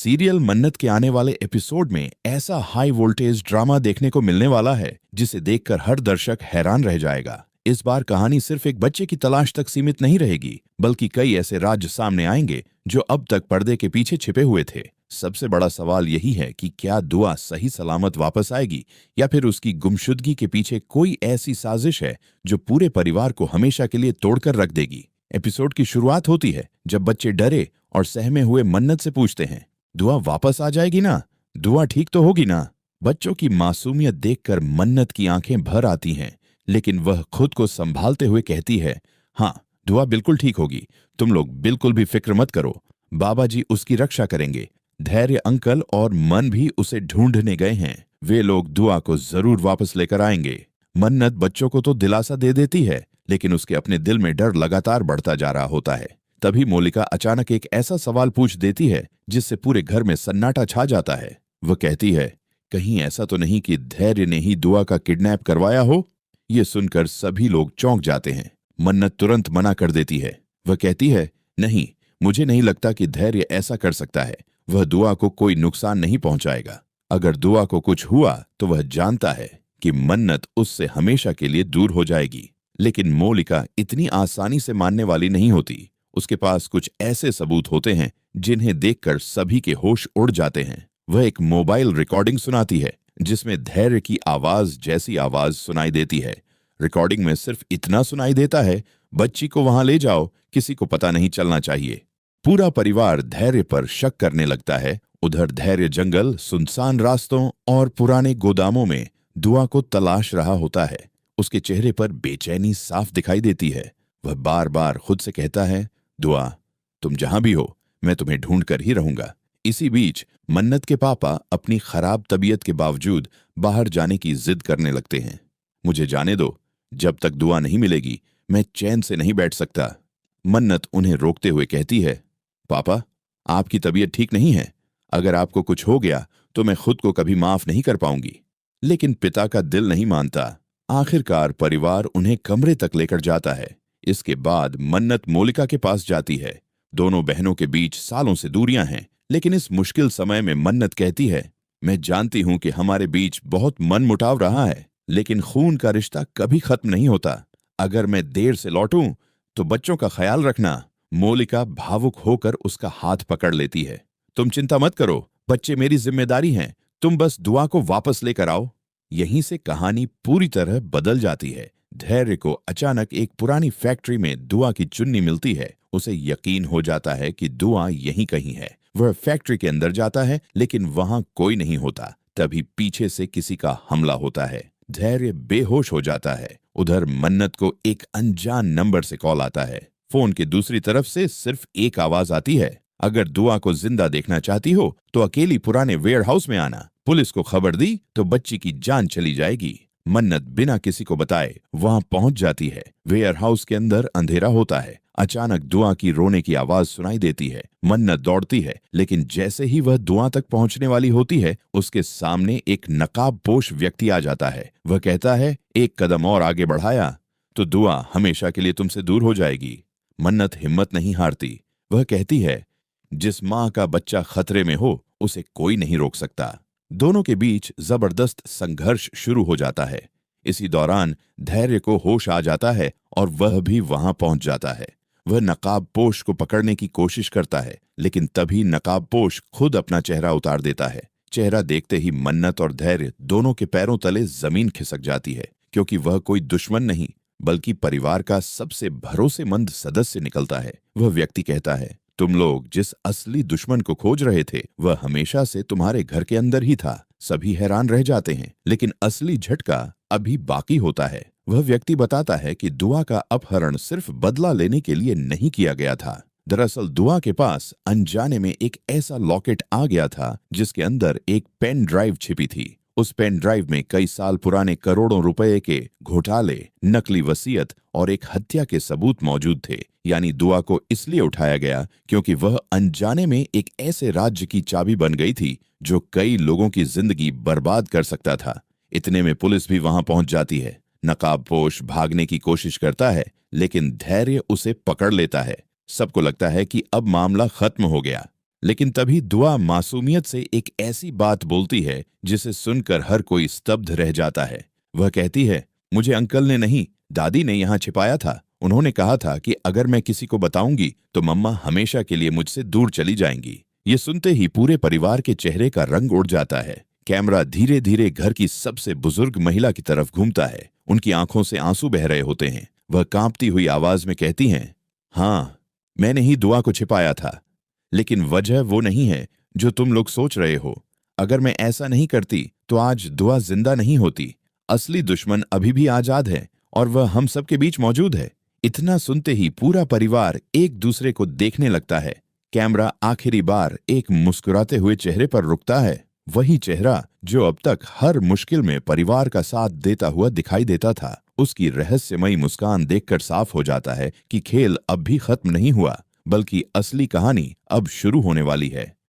Serial मन्नत के आने वाले एपिसोड में ऐसा हाई वोल्टेज ड्रामा देखने को मिलने वाला है जिसे देखकर हर दर्शक हैरान रह जाएगा। इस बार कहानी सिर्फ एक बच्चे की तलाश तक सीमित नहीं रहेगी, बल्कि कई ऐसे राज्य सामने आएंगे जो अब तक पर्दे के पीछे छिपे हुए थे। सबसे बड़ा सवाल यही है कि क्या दुआ सही सलामत वापस आएगी या फिर उसकी गुमशुदगी के पीछे कोई ऐसी साजिश है जो पूरे परिवार को हमेशा के लिए तोड़कर रख देगी। एपिसोड की शुरुआत होती है जब बच्चे डरे और सहमे हुए मन्नत से पूछते हैं, दुआ वापस आ जाएगी ना? दुआ ठीक तो होगी ना? बच्चों की मासूमियत देखकर मन्नत की आंखें भर आती हैं, लेकिन वह खुद को संभालते हुए कहती है, हाँ, दुआ बिल्कुल ठीक होगी। तुम लोग बिल्कुल भी फिक्र मत करो, बाबा जी उसकी रक्षा करेंगे। धैर्य अंकल और मन भी उसे ढूंढने गए हैं। वे लोग दुआ को जरूर वापस लेकर आएंगे। मन्नत बच्चों को तो दिलासा दे देती है, लेकिन उसके अपने दिल में डर लगातार बढ़ता जा रहा होता है। तभी मोलिका अचानक एक ऐसा सवाल पूछ देती है जिससे पूरे घर में सन्नाटा छा जाता है। वह कहती है, कहीं ऐसा तो नहीं कि धैर्य ने ही दुआ का किडनैप करवाया हो? ये सुनकर सभी लोग चौंक जाते हैं। मन्नत तुरंत मना कर देती है। वह कहती है, नहीं, मुझे नहीं लगता कि धैर्य ऐसा कर सकता है। वह दुआ को कोई नुकसान नहीं पहुंचाएगा। अगर दुआ को कुछ हुआ तो वह जानता है कि मन्नत उससे हमेशा के लिए दूर हो जाएगी। लेकिन मोलिका इतनी आसानी से मानने वाली नहीं होती। उसके पास कुछ ऐसे सबूत होते हैं जिन्हें देखकर सभी के होश उड़ जाते हैं। वह एक मोबाइल रिकॉर्डिंग सुनाती है जिसमें धैर्य की आवाज जैसी आवाज सुनाई देती है। रिकॉर्डिंग में सिर्फ इतना सुनाई देता है, बच्ची को वहां ले जाओ, किसी को पता नहीं चलना चाहिए। पूरा परिवार धैर्य पर शक करने लगता है। उधर धैर्य जंगल, सुनसान रास्तों और पुराने गोदामों में दुआ को तलाश रहा होता है। उसके चेहरे पर बेचैनी साफ दिखाई देती है। वह बार बार खुद से कहता है, दुआ, तुम जहां भी हो, मैं तुम्हें ढूंढ कर ही रहूंगा। इसी बीच मन्नत के पापा अपनी खराब तबीयत के बावजूद बाहर जाने की जिद करने लगते हैं। मुझे जाने दो, जब तक दुआ नहीं मिलेगी मैं चैन से नहीं बैठ सकता। मन्नत उन्हें रोकते हुए कहती है, पापा, आपकी तबीयत ठीक नहीं है। अगर आपको कुछ हो गया तो मैं खुद को कभी माफ नहीं कर पाऊंगी। लेकिन पिता का दिल नहीं मानता। आखिरकार परिवार उन्हें कमरे तक लेकर जाता है। इसके बाद मन्नत मोलिका के पास जाती है। दोनों बहनों के बीच सालों से दूरियां हैं, लेकिन इस मुश्किल समय में मन्नत कहती है, मैं जानती हूं कि हमारे बीच बहुत मनमुटाव रहा है, लेकिन खून का रिश्ता कभी खत्म नहीं होता। अगर मैं देर से लौटूं तो बच्चों का ख्याल रखना। मोलिका भावुक होकर उसका हाथ पकड़ लेती है। तुम चिंता मत करो, बच्चे मेरी जिम्मेदारी हैं, तुम बस दुआ को वापस लेकर आओ। यहीं से कहानी पूरी तरह बदल जाती है। धैर्य को अचानक एक पुरानी फैक्ट्री में दुआ की चुन्नी मिलती है। उसे यकीन हो जाता है कि दुआ यहीं कहीं है। वह फैक्ट्री के अंदर जाता है, लेकिन वहां कोई नहीं होता। तभी पीछे से किसी का हमला होता है। धैर्य बेहोश हो जाता है। उधर मन्नत को एक अनजान नंबर से कॉल आता है। फोन की दूसरी तरफ से सिर्फ एक आवाज आती है, अगर दुआ को जिंदा देखना चाहती हो तो अकेली पुराने वेयर हाउस में आना। पुलिस को खबर दी तो बच्ची की जान चली जाएगी। मन्नत बिना किसी को बताए वहां पहुंच जाती है। वेयर हाउस के अंदर अंधेरा होता है। अचानक दुआ की रोने की आवाज सुनाई देती है। मन्नत दौड़ती है, लेकिन जैसे ही वह दुआ तक पहुंचने वाली होती है, उसके सामने एक नकाबपोश व्यक्ति आ जाता है। वह कहता है, एक कदम और आगे बढ़ाया तो दुआ हमेशा के लिए तुमसे दूर हो जाएगी। मन्नत हिम्मत नहीं हारती। वह कहती है, जिस माँ का बच्चा खतरे में हो उसे कोई नहीं रोक सकता। दोनों के बीच जबरदस्त संघर्ष शुरू हो जाता है। इसी दौरान धैर्य को होश आ जाता है और वह भी वहां पहुंच जाता है। वह नकाबपोश को पकड़ने की कोशिश करता है, लेकिन तभी नकाबपोश खुद अपना चेहरा उतार देता है। चेहरा देखते ही मन्नत और धैर्य दोनों के पैरों तले जमीन खिसक जाती है, क्योंकि वह कोई दुश्मन नहीं बल्कि परिवार का सबसे भरोसेमंद सदस्य निकलता है। वह व्यक्ति कहता है, तुम लोग जिस असली दुश्मन को खोज रहे थे वह हमेशा से तुम्हारे घर के अंदर ही था। सभी हैरान रह जाते हैं, लेकिन असली झटका अभी बाकी होता है। वह व्यक्ति बताता है कि दुआ का अपहरण सिर्फ बदला लेने के लिए नहीं किया गया था। दरअसल दुआ के पास अनजाने में एक ऐसा लॉकेट आ गया था जिसके अंदर एक पेन ड्राइव छिपी थी। उस पेन ड्राइव में कई साल पुराने करोड़ों रुपए के घोटाले, नकली वसीयत और एक हत्या के सबूत मौजूद थे। यानी दुआ को इसलिए उठाया गया क्योंकि वह अनजाने में एक ऐसे राज्य की चाबी बन गई थी जो कई लोगों की जिंदगी बर्बाद कर सकता था। इतने में पुलिस भी वहां पहुंच जाती है। नकाबपोश भागने की कोशिश करता है, लेकिन धैर्य उसे पकड़ लेता है। सबको लगता है कि अब मामला खत्म हो गया। लेकिन तभी दुआ मासूमियत से एक ऐसी बात बोलती है जिसे सुनकर हर कोई स्तब्ध रह जाता है। वह कहती है, मुझे अंकल ने नहीं, दादी ने यहाँ छिपाया था। उन्होंने कहा था कि अगर मैं किसी को बताऊंगी तो मम्मा हमेशा के लिए मुझसे दूर चली जाएंगी। ये सुनते ही पूरे परिवार के चेहरे का रंग उड़ जाता है। कैमरा धीरे धीरे घर की सबसे बुजुर्ग महिला की तरफ घूमता है। उनकी आंखों से आंसू बह रहे होते हैं। वह कांपती हुई आवाज में कहती हैं, हाँ, मैंने ही दुआ को छिपाया था, लेकिन वजह वो नहीं है जो तुम लोग सोच रहे हो। अगर मैं ऐसा नहीं करती तो आज दुआ जिंदा नहीं होती। असली दुश्मन अभी भी आजाद है और वह हम सब के बीच मौजूद है। इतना सुनते ही पूरा परिवार एक दूसरे को देखने लगता है। कैमरा आखिरी बार एक मुस्कुराते हुए चेहरे पर रुकता है, वही चेहरा जो अब तक हर मुश्किल में परिवार का साथ देता हुआ दिखाई देता था। उसकी रहस्यमयी मुस्कान देखकर साफ हो जाता है कि खेल अब भी खत्म नहीं हुआ, बल्कि असली कहानी अब शुरू होने वाली है।